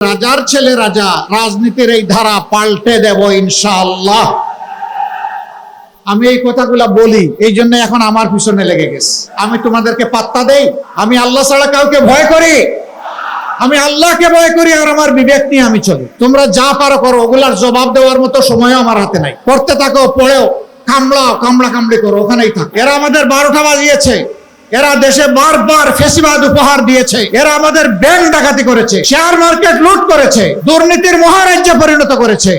রাজার ছেলে রাজা, রাজনীতির এই ধারা পাল্টে দেব ইনশাআল্লাহ। আমি এই কথাগুলা বলি এই জন্য এখন আমার পিছনে লেগে গেছে। আমি তোমাদেরকে পাত্তা দেই? আমি আল্লাহ ছাড়া কাউকে ভয় করি? আমি আল্লাহকে ভয় করি আর আমার বিবেক নিয়ে আমি চলি। তোমরা যা পারো করো, ওগুলার জবাব দেওয়ার মতো সময়ও আমার হাতে নাই। পড়তে থাকো, পড়েও কামড়ি করো, ওখানেই থাক। এরা আমাদের 12টা বাজিয়েছে, এরা দেশে বারবার ফেসিবাদ উপহার দিয়েছে, এরা আমাদের ব্যাংক ডাকাতি করেছে, শেয়ার মার্কেট লুট করেছে, দুর্নীতির মহারাজ্যে পরিণত করেছে।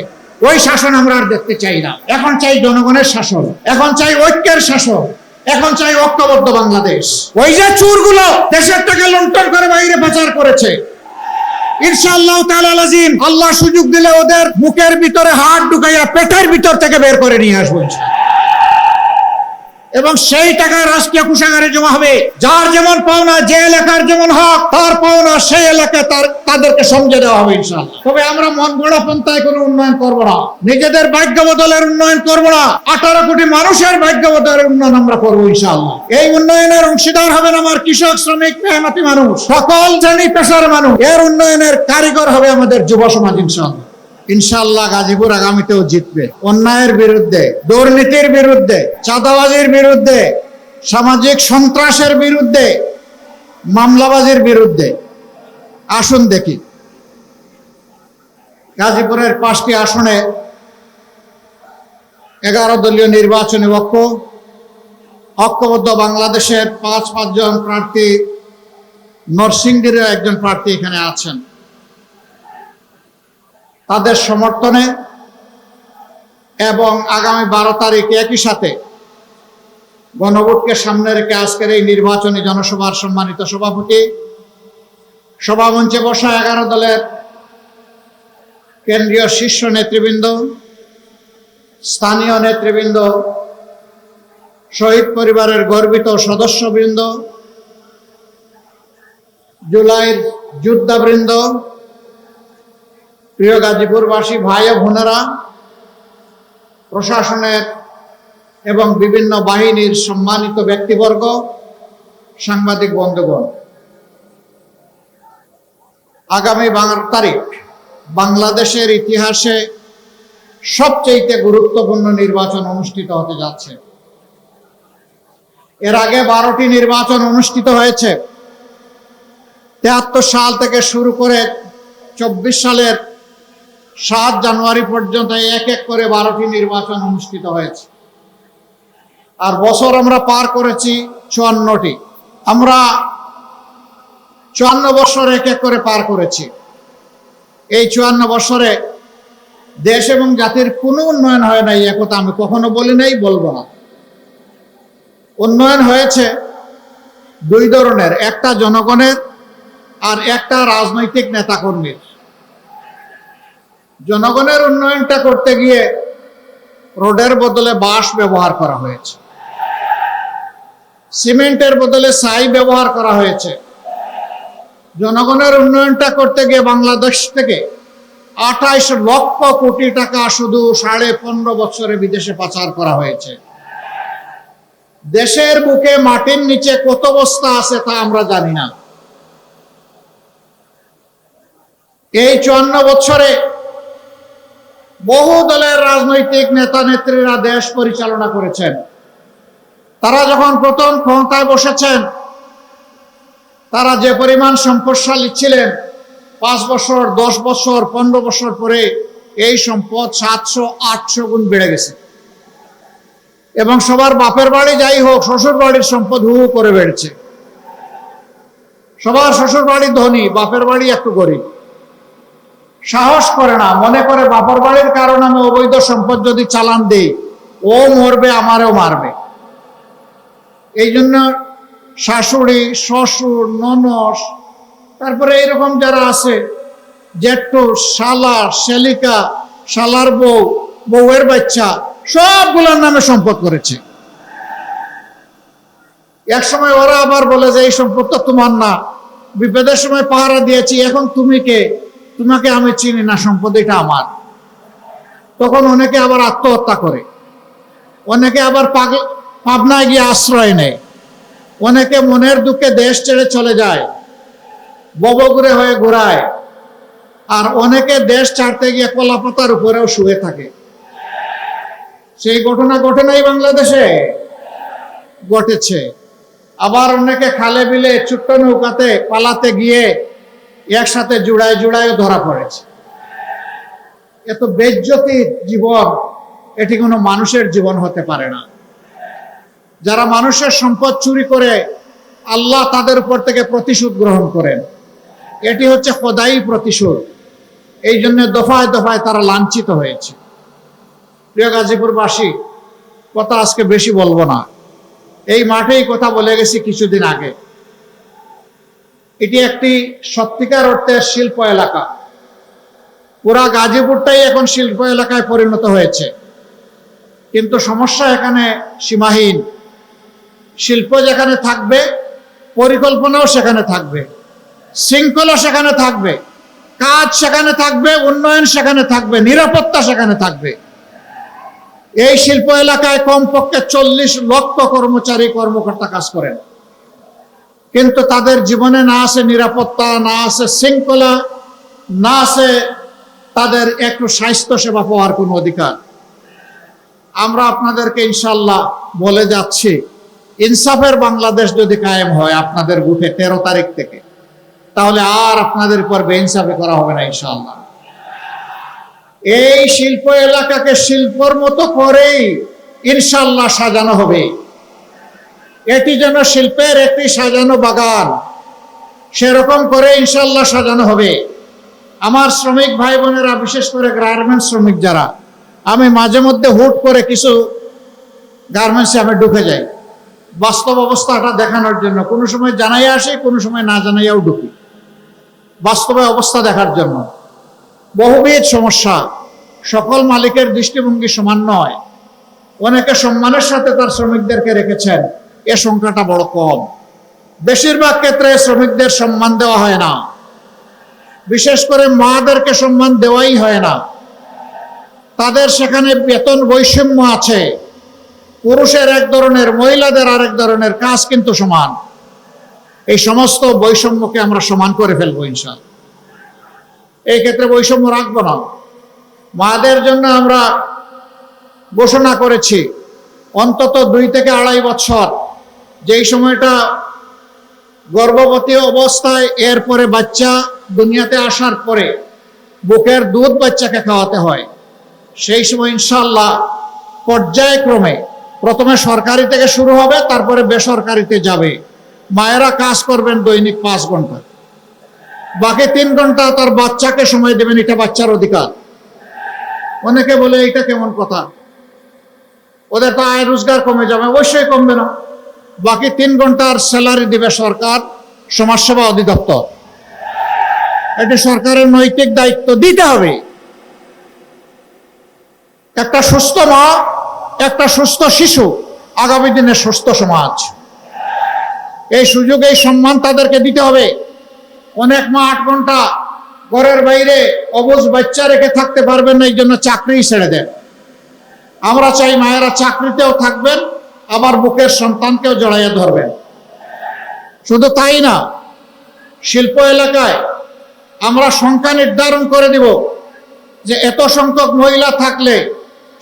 ওই শাসন আমরা আর দেখতে চাই না। এখন চাই জনগণের শাসন, এখন চাই ঐক্যের শাসন, এখন চাই ঐক্যবদ্ধ বাংলাদেশ। ওই যে চোরগুলো দেশের টাকা লুণ্ঠন করে বাইরে পাচার করেছে, ইনশাআল্লাহ তাআলা আজিম আল্লাহ সুযোগ দিলে ওদের মুখের ভিতরে হাত ঢুকাইয়া পেটের ভিতর থেকে বের করে নিয়ে আসবো এবং সেই টাকা রাষ্ট্রীয় কোষাগারে জমা হবে। যার যেমন পাওনা, যে এলাকার যেমন হক তার পাওনা সেই এলাকায় তাদেরকে সমঝে দেওয়া হবে ইনশাআল্লাহ। তবে আমরা মন গড়া পন্থায় কোনো উন্নয়ন করব না, নিজেদের ভাগ্য বদলের উন্নয়ন করব না, 18 কোটি মানুষের ভাগ্য বদলের উন্নয়ন আমরা করবো ইনশাআল্লাহ। এই উন্নয়নের অংশীদার হবেন আমার কৃষক, শ্রমিক, মেহনতি মানুষ, সকল শ্রেণী পেশার মানুষ। এর উন্নয়নের কারিগর হবে আমাদের যুব সমাজ ইনশাআল্লাহ। ইনশাআল্লাহ গাজীপুর আগামীতেও জিতবে। অন্যায়ের বিরুদ্ধে, দুর্নীতির বিরুদ্ধে, চাঁদাবাজির বিরুদ্ধে, সামাজিক সন্ত্রাসের বিরুদ্ধে, মামলাবাজির বিরুদ্ধে আসুন দেখি। গাজীপুরের 5টি আসনে 11 দলীয় নির্বাচনী ঐক্যবদ্ধ বাংলাদেশের 5 জন প্রার্থী, নরসিংদীর একজন প্রার্থী এখানে আছেন। তাদের সমর্থনে এবং আগামী 12 তারিখ একই সাথে গণভোটকে সামনে রেখে আজকের এই নির্বাচনী জনসভার সম্মানিত সভাপতি, সভামঞ্চে বসা 11 দলের কেন্দ্রীয় শীর্ষ নেতৃবৃন্দ, স্থানীয় নেতৃবৃন্দ, শহীদ পরিবারের গর্বিত সদস্যবৃন্দ, জুলাইয়ের যোদ্ধাবৃন্দ, প্রিয় গাজীপুরবাসী ভাই ও বোনেরা, প্রশাসনের এবং বিভিন্ন বাহিনীর সম্মানিত ব্যক্তিবর্গ, সাংবাদিক বন্ধুগণ, আগামী 12 তারিখ বাংলাদেশের ইতিহাসে সবচেয়ে গুরুত্বপূর্ণ নির্বাচন অনুষ্ঠিত হতে যাচ্ছে। এর আগে 12টি নির্বাচন অনুষ্ঠিত হয়েছে। 73 সাল থেকে শুরু করে 24 সালের 7 জানুয়ারি পর্যন্ত এক এক করে 12টি নির্বাচন অনুষ্ঠিত হয়েছে। আর বছর আমরা পার করেছি 54টি। আমরা 54 বছর এক এক করে পার করেছি। এই 54 বছরে দেশ এবং জাতির কোনো উন্নয়ন হয় নাই, একথা আমি কখনো বলি নাই, বলবো না। উন্নয়ন হয়েছে 2 ধরনের, একটা জনগণের আর একটা রাজনৈতিক নেতাকর্মীর। জনগণের উন্নয়নটা করতে গিয়ে রোডের বদলে বাঁশ ব্যবহার করা হয়েছে, সিমেন্টের বদলে ছাই ব্যবহার করা হয়েছে। জনগণের উন্নয়নটা করতে গিয়ে বাংলাদেশ থেকে 28 লক্ষ কোটি টাকা শুধু 15.5 বছরে বিদেশে পাচার করা হয়েছে। দেশের বুকে মাটির নিচে কত বস্তা আছে তা আমরা জানি না। এই 54 বছরে বহু দলের রাজনৈতিক নেতা নেত্রীরা দেশ পরিচালনা করেছেন। তারা যখন প্রথম ক্ষমতায় বসেছেন, তারা যে পরিমাণ সম্পদশালী ছিলেন, 5 বছর, 10 বছর, 15 বছর পরে এই সম্পদ 700-800 গুণ বেড়ে গেছে। এবং সবার বাপের বাড়ি যাই হোক, শ্বশুর বাড়ির সম্পদ হু করে বেড়েছে। সবার শ্বশুর বাড়ি ধনী, বাপের বাড়ি একটু গরিব। সাহস করে না, মনে করে বাপর বাড়ির কারণে আমি অবৈধ সম্পদ যদি চালান দেই, ও মরবে, আমারও মারবে। এই জন্য শাশুড়ি, শ্বশুর, ননস, তারপরে এইরকম যারা আছে, জেঠু, শালা, শালিকা, শালার বউ, বউয়ের বাচ্চা, সবগুলোর নামে সম্পদ করেছে। এক সময় ওরা আবার বলে যে এই সম্পদটা তোমার না, বিপদের সময় পাহারা দিয়েছি, এখন তুমি কে? তোমাকে আমি চিনি না, সম্পদ এটা আমার। তখন অনেকে আবার আত্মহত্যা করে, অনেকে আবার পাবনায় গিয়ে আশ্রয় নেয়, অনেকে মনের দুঃখে দেশ ছেড়ে চলে যায়, ববগুড়ে হয়ে ঘোরায়। আর অনেকে দেশ ছাড়তে গিয়ে কলাপাতার উপরেও শুয়ে থাকে। সেই ঘটনা ঘটে নাই বাংলাদেশে? ঘটেছে। আবার অনেকে খালে বিলে ছোট্ট নৌকাতে পালাতে গিয়ে একসাথে জুড়ায় জুড়ায় ধরা পড়েছে। এত বেজ্জতির জীবন, এটি কোনো মানুষের জীবন হতে পারে না। যারা মানুষের সম্পদ চুরি করে আল্লাহ তাদের উপর থেকে প্রতিশোধ গ্রহণ করেন। এটি হচ্ছে খোদাই প্রতিশোধ। এই জন্য দফায় দফায় তারা লাঞ্ছিত হয়েছে। প্রিয় গাজীপুরবাসী, কথা আজকে বেশি বলবো না। এই মাঠেই কথা বলে গেছি কিছুদিন আগে। এটি একটি সত্যিকার অর্থে শিল্প এলাকা। পুরা গাজীপুরটাই এখন শিল্প এলাকায় পরিণত হয়েছে। কিন্তু সমস্যা এখানে সীমাহীন। শিল্প যেখানে থাকবে, পরিকল্পনাও সেখানে থাকবে, শৃঙ্খলা সেখানে থাকবে, কাজ সেখানে থাকবে, উন্নয়ন সেখানে থাকবে, নিরাপত্তা সেখানে থাকবে। এই শিল্প এলাকায় কমপক্ষে 40 লক্ষ কর্মচারী কর্মকর্তা কাজ করেন। কিন্তু তাদের জীবনে না আছে নিরাপত্তা, না আছে শৃঙ্খলা, না আছে তাদের একটু স্বাস্থ্য সেবা পাওয়ার কোনো অধিকার। আমরা আপনাদেরকে ইনশাল্লাহ বলে যাচ্ছি, ইনসাফের বাংলাদেশ যদি কায়েম হয় আপনাদের বুথে 13 তারিখ থেকে, তাহলে আর আপনাদের উপর বেইনসাফি করা হবে না ইনশাল্লাহ। এই শিল্প এলাকাকে শিল্পর মতো করেই ইনশাল্লাহ সাজানো হবে। এটি যেন শিল্পের একটি সাজানো বাগান, সেরকম করে ইনশাল্লাহ সাজানো হবে। আমার শ্রমিক ভাই বোনেরা, বিশেষ করে গার্মেন্টস শ্রমিক যারা, আমি মাঝে মধ্যে হুট করে কিছু গার্মেন্টসে আমি ঢুকে যাই বাস্তব অবস্থাটা দেখানোর জন্য। কোনো সময় জানাই আসি, কোনো সময় না জানাইয়াও ঢুকি বাস্তবে অবস্থা দেখার জন্য। বহুবিধ সমস্যা, সকল মালিকের দৃষ্টিভঙ্গি সমান নয়। অনেকে সম্মানের সাথে তার শ্রমিকদেরকে রেখেছেন, এ সংখ্যাটা বড় কম। বেশিরভাগ ক্ষেত্রে শ্রমিকদের সম্মান দেওয়া হয় না, বিশেষ করে মাদেরকে সম্মান দেওয়াই হয় না। তাদের সেখানে বেতন বৈষম্য আছে। পুরুষের এক ধরনের, মহিলাদের আরেক ধরনের, কাজ কিন্তু সমান। এই সমস্ত বৈষম্যকে আমরা সমান করে ফেলবো ইনশাআল্লাহ। এই ক্ষেত্রে বৈষম্য রাখবো না। মাদের জন্য আমরা ঘোষণা করেছি অন্তত 2 থেকে 2.5 বছর, যেই সময়টা গর্ভবতী অবস্থায়, এরপরে বাচ্চা দুনিয়াতে আসার পরে বুকের দুধ বাচ্চাকে খাওয়াতে হয়, সেই সময় ইনশাআল্লাহ পর্যায়ক্রমে প্রথমে সরকারি থেকে শুরু হবে, তারপরে বেসরকারিতে যাবে। মায়েরা কাজ করবেন দৈনিক 5 ঘন্টা, বাকি 3 ঘন্টা তার বাচ্চাকে সময় দেবেন। এটা বাচ্চার অধিকার। অনেকে বলে এটা কেমন কথা, ওদের তো আয় রোজগার কমে যাবে। অবশ্যই কমবে না। বাকি 3 ঘন্টার স্যালারি দিবে সরকার, সমাজসেবা অধিদপ্তর। এটা সরকারের নৈতিক দায়িত্ব, দিতে হবে। একটা সুস্থ মা, একটা সুস্থ শিশু, আগামী দিনে সুস্থ সমাজ। এই সুযোগ, এই সম্মান তাদেরকে দিতে হবে। অনেক মা 8 ঘন্টা ঘরের বাইরে অবুঝ বাচ্চা রেখে থাকতে পারবেন না, এই জন্য চাকরি ছেড়ে দেন। আমরা চাই মায়েরা চাকরিতেও থাকবেন, আবার বুকের সন্তানকেও জড়াইয়া ধরবেন। শুধু তাই না, শিল্প এলাকায় আমরা সংখ্যা নির্ধারণ করে দিব যে এত সংখ্যক মহিলা থাকলে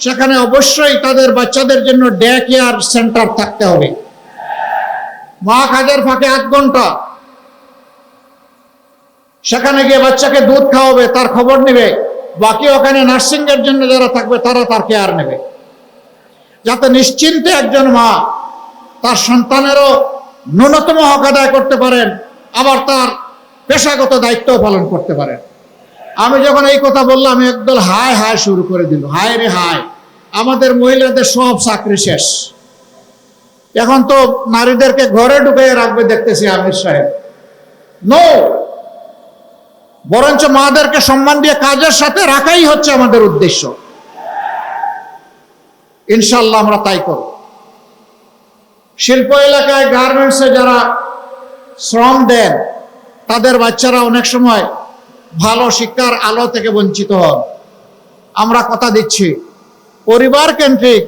সেখানে অবশ্যই তাদের বাচ্চাদের জন্য ডে কেয়ার সেন্টার থাকতে হবে। মা কাজের ফাঁকে 8 ঘন্টা সেখানে গিয়ে বাচ্চাকে দুধ খাওয়াবে, তার খবর নেবে। বাকি ওখানে নার্সিং এর জন্য যারা থাকবে তারা তার কেয়ার নেবে, যাতে নিশ্চিন্তে একজন মা তার সন্তানেরও ন্যূনতম হক আদায় করতে পারেন, আবার তার পেশাগত দায়িত্ব পালন করতে পারেন। আমি যখন এই কথা বললাম, একদল হায় হায় শুরু করে দিল। হায় রে হায়, আমাদের মহিলাদের সব চাকরি শেষ, এখন তো নারীদেরকে ঘরে ঢুকিয়ে রাখবে দেখতেছি আমির সাহেব। নো, বরঞ্চ মাদেরকে সম্মান দিয়ে কাজের সাথে রাখাই হচ্ছে আমাদের উদ্দেশ্য। ইনশাল্লাহ আমরা তাই করব। শিল্প এলাকায় গার্মেন্টসে যারা শ্রম দেন, তাদের বাচ্চারা অনেক সময় ভালো শিক্ষার আলো থেকে বঞ্চিত হন। আমরা কথা দিচ্ছি, পরিবার কেন্দ্রিক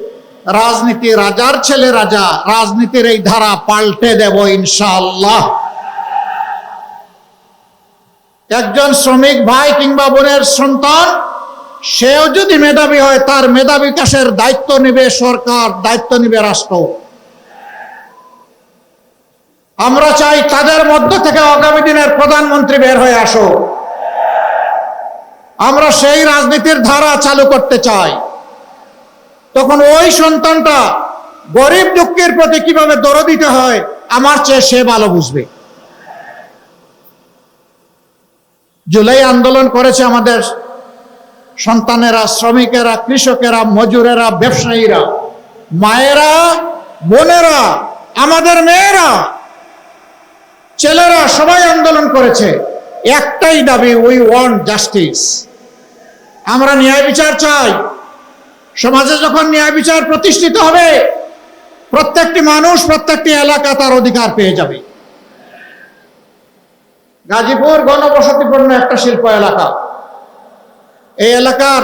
রাজনীতি, রাজার ছেলে রাজা, রাজনীতির এই ধারা পাল্টে দেব ইনশাআল্লাহ। একজন শ্রমিক ভাই কিংবা বোনের সন্তান, সেও যদি মেধাবী হয়, তার মেধা বিকাশের দায়িত্ব নেবে সরকার, দায়িত্ব নেবে রাষ্ট্র। আমরা চাই তাদের মধ্য থেকে আগামী দিনের প্রধানমন্ত্রী বের হয়ে আসো। আমরা সেই রাজনীতির ধারা চালু করতে চাই। তখন ওই সন্তানটা গরিব দুঃখের প্রতি কিভাবে দরদ দিতে হয় আমার চেয়ে সে ভালো বুঝবে। জুলাই আন্দোলন করেছে আমাদের সন্তানেরা, শ্রমিকেরা, কৃষকেরা, মজুরেরা, ব্যবসায়ীরা, মায়েরা, বোনেরা, আমাদের মেয়েরা, ছেলেরা, সবাই আন্দোলন করেছে। একটাই দাবি, উই ওয়ান্ট জাস্টিস। আমরা ন্যায় বিচার চাই। সমাজে যখন ন্যায় বিচার প্রতিষ্ঠিত হবে, প্রত্যেকটি মানুষ, প্রত্যেকটি এলাকা তার অধিকার পেয়ে যাবে। গাজীপুর ঘনবসতিপূর্ণ একটা শিল্প এলাকা। এই এলাকার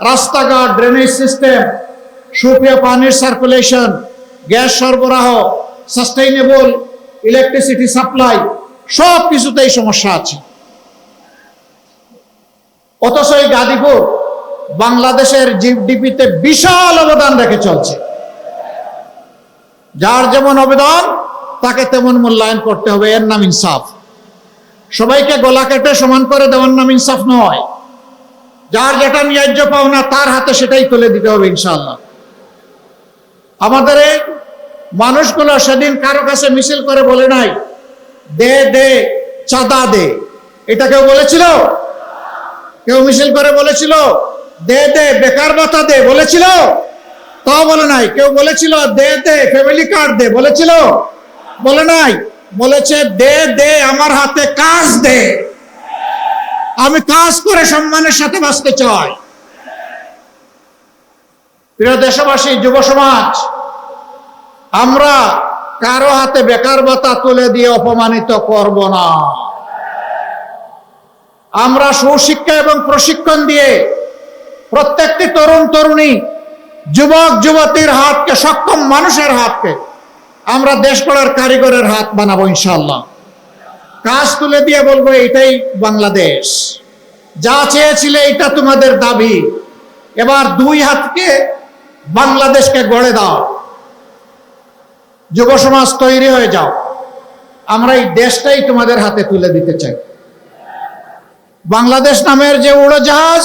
রাস্তাঘাট, ড্রেনেজ সিস্টেম, সুপেয় পানির সার্কুলেশন, গ্যাস সরবরাহ, সাস্টেইনেবল ইলেকট্রিসিটি সাপ্লাই, সব কিছুতেই সমস্যা আছে। অথচ এই গাজীপুর বাংলাদেশের জিডিপিতে বিশাল অবদান রেখে চলছে। যার যেমন অবদান তাকে তেমন মূল্যায়ন করতে হবে, এর নাম ইনসাফ। সবাইকে গলা কেটে সমান করে দেওয়ার নাম ইনসাফ নয়। যার যেটা ন্যায্য পাওনা তার হাতে সেটাই তুলে দিতে হবে ইনশাআল্লাহ। আমাদের এই মানুষগুলো সেদিন কারো কাছে মিছিল করে বলে নাই দে দে চাঁদা দে, এটা কেউ বলেছিল? কেউ মিছিল করে বলেছিল দে দে বেকার ভাতা দে বলেছিল? তাও বলে নাই। কেউ বলেছিল দে দে ফ্যামিলি কার্ড দে বলেছিল? বলে নাই। বলেছে দে দে আমার হাতে কাজ দে, আমি কাজ করে সম্মানের সাথে বাঁচতে চাই। প্রিয় দেশবাসী, যুব সমাজ, আমরা কারো হাতে বেকার ভাতা তুলে দিয়ে অপমানিত করব না। আমরা সুশিক্ষা এবং প্রশিক্ষণ দিয়ে প্রত্যেকটি তরুণ তরুণী, যুবক যুবতীর হাতকে, সক্ষম মানুষের হাতকে আমরা দেশ গড়ার কারিগরের হাত বানাবো ইনশাআল্লাহ। কাজ তুলে দিয়ে বলবো এটাই বাংলাদেশ, যা চেয়েছিলে এটা তোমাদের দাবি, এবার দুই হাতকে বাংলাদেশকে গড়ে দাও। যুব সমাজ তৈরি হয়ে যাও, আমরা এই দেশটাই তোমাদের হাতে তুলে দিতে চাই। বাংলাদেশ নামের যে উড়োজাহাজ,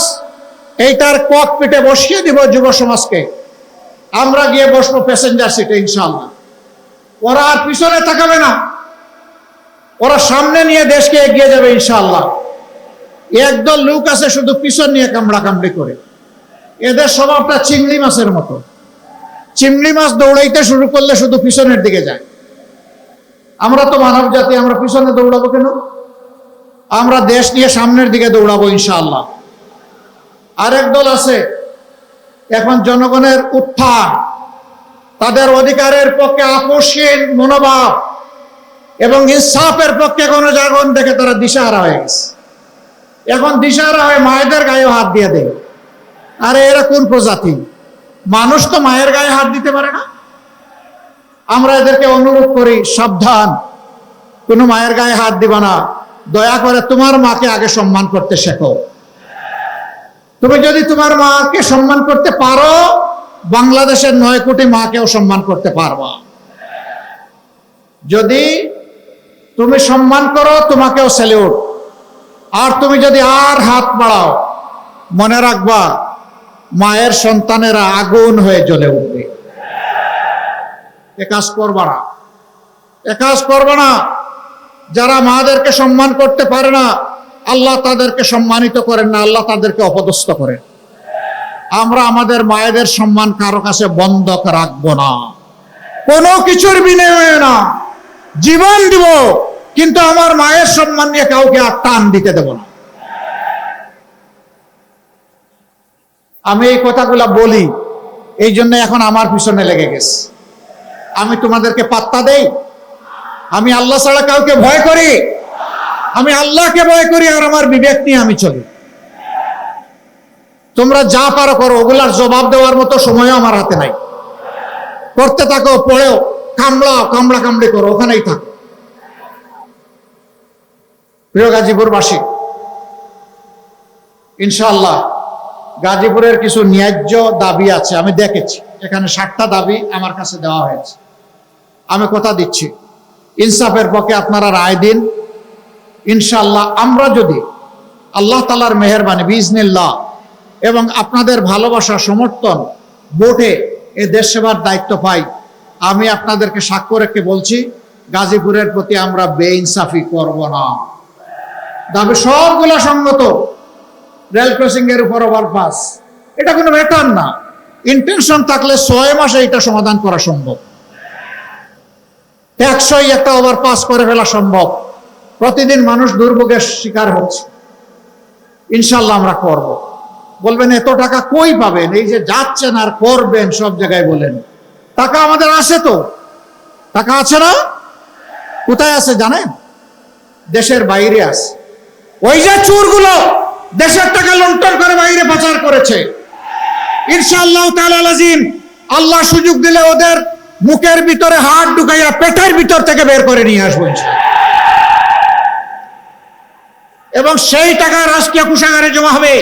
এইটার ককপিটে বসিয়ে দিব যুব সমাজকে। আমরা গিয়ে বসবো প্যাসেঞ্জার সিটে ইনশাআল্লাহ। ওরা আর পিছনে তাকাবে না, ওরা সামনে নিয়ে দেশকে এগিয়ে যাবে ইনশাআল্লাহ। একদল লোক আছে শুধু পিছন নিয়ে কামড়া কামড়ি করে। এদের স্বভাবটা চিংড়ি মাছের মতো। চিংড়ি মাছ দৌড়াইতে শুরু করলে শুধু পিছনের দিকে যায়। আমরা তো মানব জাতি, আমরা পিছনে দৌড়াবো কেন? আমরা দেশ নিয়ে সামনের দিকে দৌড়াবো ইনশাআল্লাহ। আরেক দল আছে, এখন জনগণের উত্থান, তাদের অধিকারের পক্ষে আপোষহীন মনোভাব এবং ইনসাফের পক্ষে গণজাগরণ দেখে তারা দিশাহারা হয়ে গেছে। এখন দিশাহারা হয়ে মায়েদের গায়ে হাত দিয়ে দেয়। আরে এরা কোন প্রজাতি? মানুষ তো মায়ের গায়ে হাত দিতে পারে না। আমরা এদেরকে অনুরোধ করি, সাবধান, কোনো মায়ের গায়ে হাত দিবা না। দয়া করে তোমার মাকে আগে সম্মান করতে শেখো। তুমি যদি তোমার মাকে সম্মান করতে পারো, বাংলাদেশের 9 কোটি মাকেও সম্মান করতে পারবা। যদি তুমি সম্মান করো, তোমাকেও স্যালিউট। আর তুমি যদি আর হাত বাড়াও, মনে রাখবা মায়ের সন্তানেরা আগুন হয়ে জ্বলে উঠবে। এ কাজ করবা না, এ কাজ করবা না। যারা মাদেরকে সম্মান করতে পারে না, আল্লাহ তাদেরকে সম্মানিত করেন না, আল্লাহ তাদেরকে অপদস্থ করেন। আমরা আমাদের মায়েদের সম্মান কারো কাছে বন্ধক রাখবো না, কোনো কিছুর বিনিময়ে না। জীবন দিব, কিন্তু আমার মায়ের সম্মান নিয়ে কাউকে আর টান দিতে দেব না। আমি এই কথাগুলা বলি, এই জন্য এখন আমার পিছনে লেগে গেছে। আমি তোমাদেরকে পাত্তা দেই? আমি আল্লাহ ছাড়া কাউকে ভয় করি? আমি আল্লাহকে ভয় করি, আর আমার বিবেক নিয়ে আমি চলি। তোমরা যা পারো করো, ওগুলার জবাব দেওয়ার মতো সময়ও আমার হাতে নাই। করতে থাকো, পড়েও কামড়াও, কামড়া কামড়ি করো, ওখানেই থাকো। প্রিয় গাজীপুরবাসী, ইনশাআল্লাহ গাজীপুরের কিছু ন্যায্য দাবি আছে, আমি দেখেছি এখানে 60টা দাবি আমার কাছে দেওয়া হয়েছে। আমি কথা দিচ্ছি ইনসাফের পক্ষে আপনারা রায় দিন। ইনশাআল্লাহ আমরা যদি আল্লাহ তাআলার মেহেরবানি বিইজনিল্লাহ এবং আপনাদের ভালোবাসা সমর্থন ভোটে এ দেশ সেবার দায়িত্ব পাই, আমি আপনাদেরকে সাক্ষ্য রেখে বলছি গাজীপুরের প্রতি আমরা বেইনসাফি করব না। দাবি সবগুলো সঙ্গত। রেল ক্রসিং এর উপর ওভারপাস, এটা কোনো ম্যাটার না। ইন্টেনশন থাকলে 6 মাসে এটা সমাধান করা সম্ভব। টেকসই একটা ওভারপাস করে ফেলা সম্ভব। প্রতিদিন মানুষ দুর্ভোগের শিকার হচ্ছে। ইনশাল্লাহ আমরা করব। বলবেন এত টাকা কই পাবেন? এই যে যাচ্ছেন আর করবেন সব জায়গায় বলেন, টাকা আমাদের আছে তো। টাকা আছে না? কোথায় আছে জানেন? দেশের বাইরে আছে। ওই যে চোরগুলো দেশের টাকা লুণ্ঠন করে বাইরে পাচার করেছে, ইনশাআল্লাহ তাআলা আযীম আল্লাহ সুযোগ দিলে ওদের মুখের ভিতরে হাত ঢুকাইয়া পেটের ভিতর থেকে বের করে নিয়ে আসবো এবং সেই টাকা রাষ্ট্রীয় কোষাগারে জমা হবে।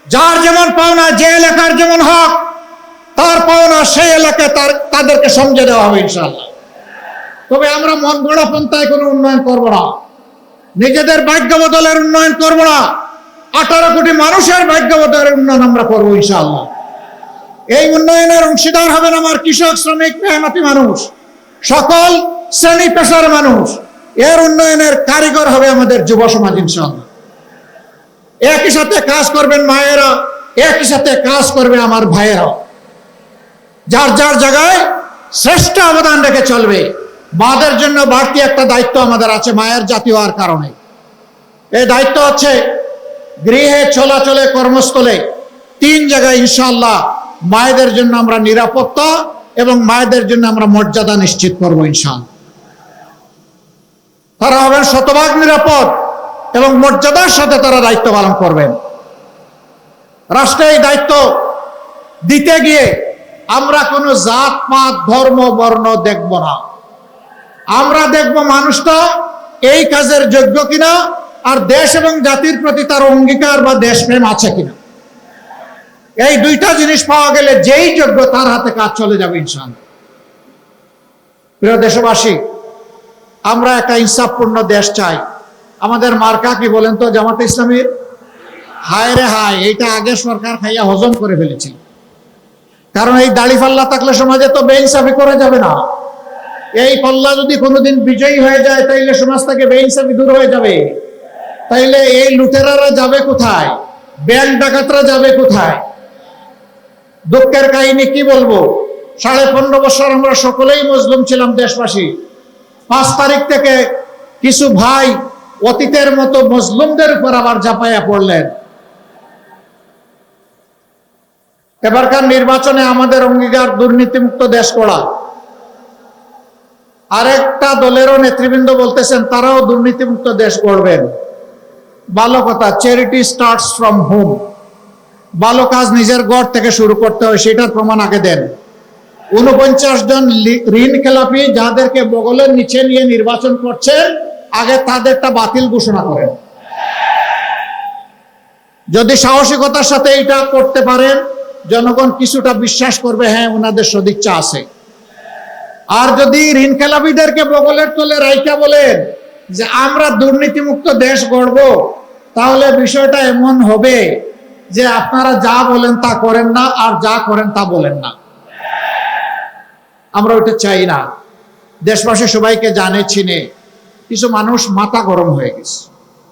যার যেমন পাওনা, যে এলাকার যেমন হক, তার পাওনা সেই এলাকায় তাদেরকে সমঝে দেওয়া হবে ইনশাআল্লাহ। তবে আমরা মন গড়া পন্থায় কোনো উন্নয়ন করব না, নিজেদের ভাগ্য বদলের উন্নয়ন করব না। 18 কোটি মানুষের ভাগ্য বদলের উন্নয়ন আমরা করবো ইনশাআল্লাহ। এই উন্নয়নের অংশীদার হবেন আমার কৃষক, শ্রমিক, মেহনতি মানুষ, সকল শ্রেণী পেশার মানুষ। এর উন্নয়নের কারিগর হবে আমাদের যুব সমাজ ইনশাআল্লাহ। একই সাথে কাজ করবেন মায়েরা, একই সাথে কাজ করবে আমার ভাইয়েরা। যার যার জায়গায় শ্রেষ্ঠ অবদান রেখে চলবে। মাদের জন্য বাড়তি একটা দায়িত্ব আমাদের আছে মায়ের জাতি হওয়ার কারণে। এই দায়িত্ব হচ্ছে গৃহে, চলাচলে, কর্মস্থলে 3 জায়গায় ইনশাআল্লাহ মায়েদের জন্য আমরা নিরাপত্তা এবং মায়েদের জন্য আমরা মর্যাদা নিশ্চিত করবো ইনশাআল্লাহ। তারা হবেন শতভাগ নিরাপদ এবং মর্যাদার সাথে তারা দায়িত্ব পালন করবেন। রাষ্ট্রে এই দায়িত্ব দিতে গিয়ে আমরা কোনো জাত পাত ধর্ম বর্ণ দেখব না। আমরা দেখব মানুষটা এই কাজের যোগ্য কিনা, আর দেশ এবং জাতির প্রতি তার অঙ্গীকার বা দেশপ্রেম আছে কিনা। এই 2টা জিনিস পাওয়া গেলে যেই যোগ্য তার হাতে কাজ চলে যাবে ইনশাআল্লাহ। প্রিয় দেশবাসী, আমরা একটা ইনসাফপূর্ণ দেশ চাই। আমাদের মার্কা কি বলেন তো? জামাতে ইসলামীর। হায় রে হায়, এইটা আগে সরকার খাইয়া হজম করে ফেলেছিল। কারণ এই দাড়ি পাল্লা থাকলে সমাজে তো বেইনসাফি করা যাবে না। এই পাল্লা যদি কোনোদিন বিজয়ী হয়ে যায় তাইলে সমাজ থেকে বেইনসাফি দূর হয়ে যাবে। তাইলে এই লুটেরারা যাবে কোথায়? ব্যাংক ডাকাতরা যাবে কোথায়? দুঃখের কাহিনী কি বলবো, 15.5 বছর আমরা সকলেই মজলুম ছিলাম দেশবাসী। 5 তারিখ থেকে কিছু ভাই অতীতের মতো মজলুমদের উপর আবার ঝাঁপাইয়া পড়লেন। এবারকার নির্বাচনে আমাদের অঙ্গীকার দুর্নীতিমুক্ত দেশ করা। আরেকটা দলেরও নেতৃবৃন্দ বলতেছেন তারাও দুর্নীতিমুক্ত দেশ গড়বেন। ভালো কথা, চ্যারিটি স্টার্টস ফ্রম হোম। ভালো কাজ নিজের ঘর থেকে শুরু করতে হয়, সেটার প্রমাণ আগে দেন। 49 জন ঋণ খেলাপি যাদেরকে বগলের নিচে নিয়ে নির্বাচন করছেন, আগে তাদেরটা বাতিল ঘোষণা করেন। যদি সাহসিকতার সাথে এটা করতে পারেন, জনগণ কিছুটা বিশ্বাস করবে হ্যাঁ ওনাদের সদিচ্ছা আছে। আর যদি ঋণ খেলাপিদেরকে বগলের তলে রাইখা বলেন যে আমরা দুর্নীতিমুক্ত দেশ গড়ব, তাহলে বিষয়টা এমন হবে যে আপনারা যা বলেন তা করেন না, আর যা করেন তা বলেন না। আমরা ওইটা চাই না। দেশবাসী সবাইকে জানে চিনে। কিছু মানুষ মাথা গরম হয়ে গেছে।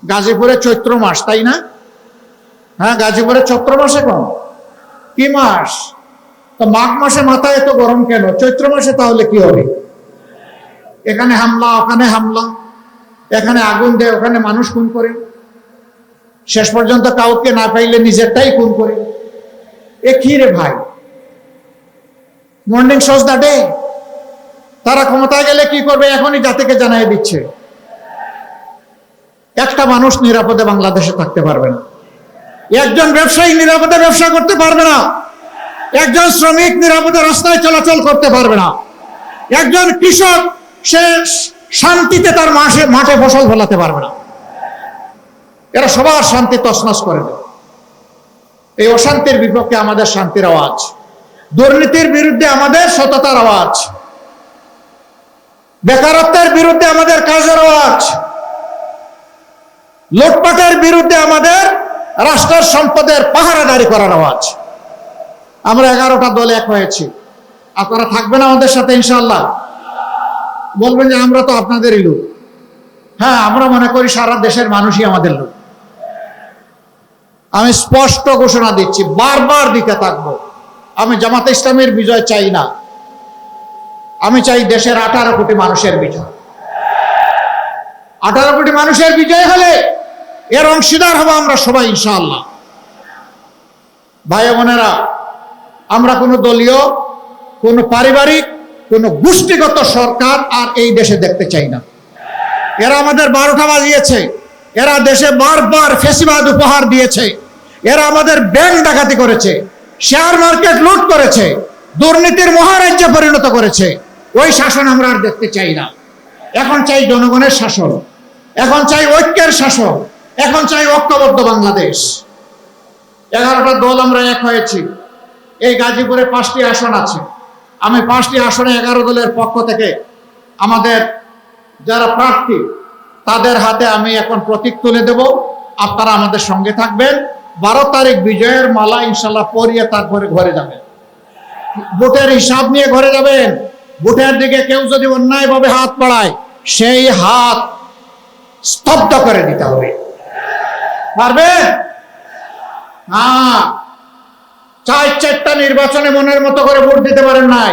গাজীপুরে চৈত্র মাস, তাই না? হ্যাঁ, গাজীপুরে চৈত্র মাসে কম কি মাস? তো মাঘ মাসে মাথা এত গরম কেন? চৈত্র মাসে তাহলে কি হবে? এখানে হামলা, ওখানে হামলা, এখানে আগুন দেয়, ওখানে মানুষ খুন করে, শেষ পর্যন্ত কাউকে না পাইলে নিজেরটাই খুন করে। এ কি রে ভাই? Morning shows the day. তারা ক্ষমতায় গেলে কি করবে এখনই জাতিকে জানিয়ে দিচ্ছে। একটা মানুষ নিরাপদে বাংলাদেশে থাকতে পারবে না। একজন ব্যবসায়ী নিরাপদে ব্যবসা করতে পারবে না। একজন শ্রমিক নিরাপদে রাস্তায় চলাচল করতে পারবে না। একজন কৃষক সে শান্তিতে তার মাঠে ফসল ফলাতে পারবে না। এরা সবার শান্তি তছনছ করে দেবে। এই অশান্তির বিপক্ষে আমাদের শান্তির আওয়াজ, দুর্নীতির বিরুদ্ধে আমাদের সততার আওয়াজ, বেকারত্বের বিরুদ্ধে আমাদের কাজের আওয়াজ, লুটপাটের বিরুদ্ধে আমাদের রাষ্ট্রের সম্পদের পাহারাদারি করার আওয়াজ। আমরা 11টা দল এক হয়েছি। আপনারা থাকবেন আমাদের সাথে ইনশাআল্লাহ? বলবেন যে আমরা তো আপনাদেরই লোক। হ্যাঁ, আমরা মনে করি সারা দেশের মানুষই আমাদের লোক। আমি স্পষ্ট ঘোষণা দিচ্ছি, বারবার দিতে থাকবো, আমি জামাতে ইসলামের বিজয় চাই না, আমি চাই দেশের 18 কোটি মানুষের বিজয়। 18 কোটি মানুষের বিজয় হলে এর অংশীদার হবো আমরা সবাই ইনশাআল্লাহ। ভাই বোনেরা, আমরা কোনো দলীয়, কোনো পারিবারিক, কোনো গোষ্ঠীগত সরকার আর এই দেশে দেখতে চাই না। এরা আমাদের 12টা বাজিয়েছে, এরা দেশে বারবার ফ্যাসিবাদ উপহার দিয়েছে, এরা আমাদের ব্যাংক ডাকাতি করেছে, শেয়ার মার্কেট লুট করেছে, দুর্নীতির মহারাজ্যে পরিণত করেছে। ওই শাসন আমরা আর দেখতে চাই না। এখন চাই জনগণের শাসন, এখন চাই ঐক্যের শাসন, এখন চাই ঐক্যবদ্ধ বাংলাদেশ। 11টা দল আমরা এক হয়েছি। এই গাজীপুরে 5টি আসন আছে। আমি 5টি আসনে 11 দলের পক্ষ থেকে আমাদের যারা প্রার্থী তাদের হাতে আমি এখন প্রতীক তুলে দেব। আপনারা আমাদের সঙ্গে থাকবেন। 12 তারিখ বিজয়ের মালা ইনশাল্লাহ পরিয়ে তারপরে ঘরে যাবেন, ভোটের হিসাব নিয়ে ঘরে যাবেন। ভোটের দিকে কেউ যদি অন্যায়ভাবে হাত বাড়ায়, সেই হাত স্তব্ধ করে দিতে হবে। পারবে না? 4টা নির্বাচনে মনের মতো করে ভোট দিতে পারেন নাই।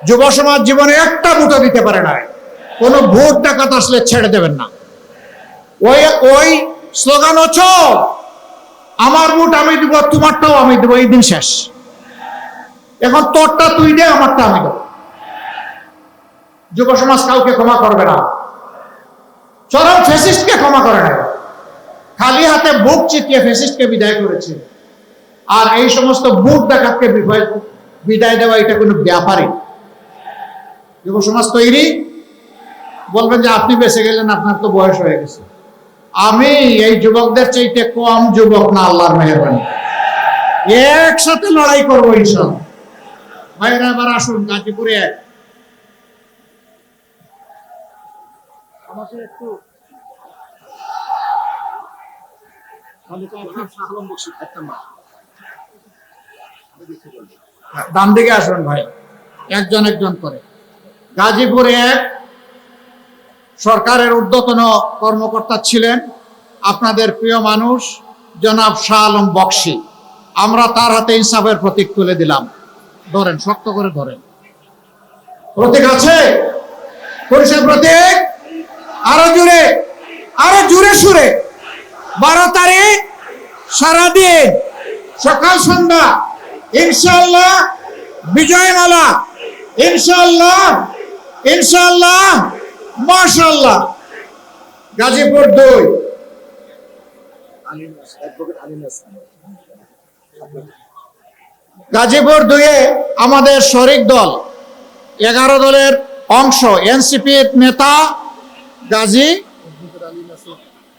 যুব সমাজ জীবনে একটা ভোটও দিতে পারে নাই। কোন ভোট ডাকাত আসলে ছেড়ে দেবেন না। ওই স্লোগান হচ্ছে আমার ভোট আমি দিব, তোমারটাও আমি দেবো, এই দিন শেষ। এখন তোরটা তুই দে, আমারটা আমি দেবো। যুব সমাজ কাউকে ক্ষমা করবে না। চরম ফ্যাসিস্টকে ক্ষমা করে না। খালি হাতে বুক চিতিয়ে ফ্যাসিস্টকে বিদায় করেছে। আর এই সমস্ত বুট ডাকাতকে বিদায় দেওয়া এটা কোনো ব্যাপারই। যুব সমাজ তৈরি? বলবেন যে আপনি বেঁচে গেলেন, আপনার তো বয়স হয়ে গেছে। আমি এই যুবকদের চাইতে কম যুবক না, আল্লাহর মেহেরবানি। একসাথে লড়াই করবো ইনশাআল্লাহ। ভাইরা এবার আসুন গাজীপুরে আমাকে একটু ডান দিকে আসুন ভাই, একজন একজন করে। গাজীপুরে সরকারের ঊর্ধ্বতন কর্মকর্তা ছিলেন আপনাদের প্রিয় মানুষ জনাব শাহ আলম বক্সী। আমরা তার হাতে ইনসাফের প্রতীক তুলে দিলাম। ধরেন, শক্ত করে ধরেন। প্রতীক আছে? পরিচয় প্রতীক? আরো জোরে, আরো জোরে সুরে। 12 তারিখ সারাদিন সকাল সন্ধ্যা ইনশাআল্লাহ বিজয়মালা, ইনশাআল্লাহ, ইনশাআল্লাহ, মাশাআল্লাহ। গাজীপুর 2 গাজীপুর 2-এ আমাদের শরিক দল 11 দলের অংশ এনসিপির নেতা গাজী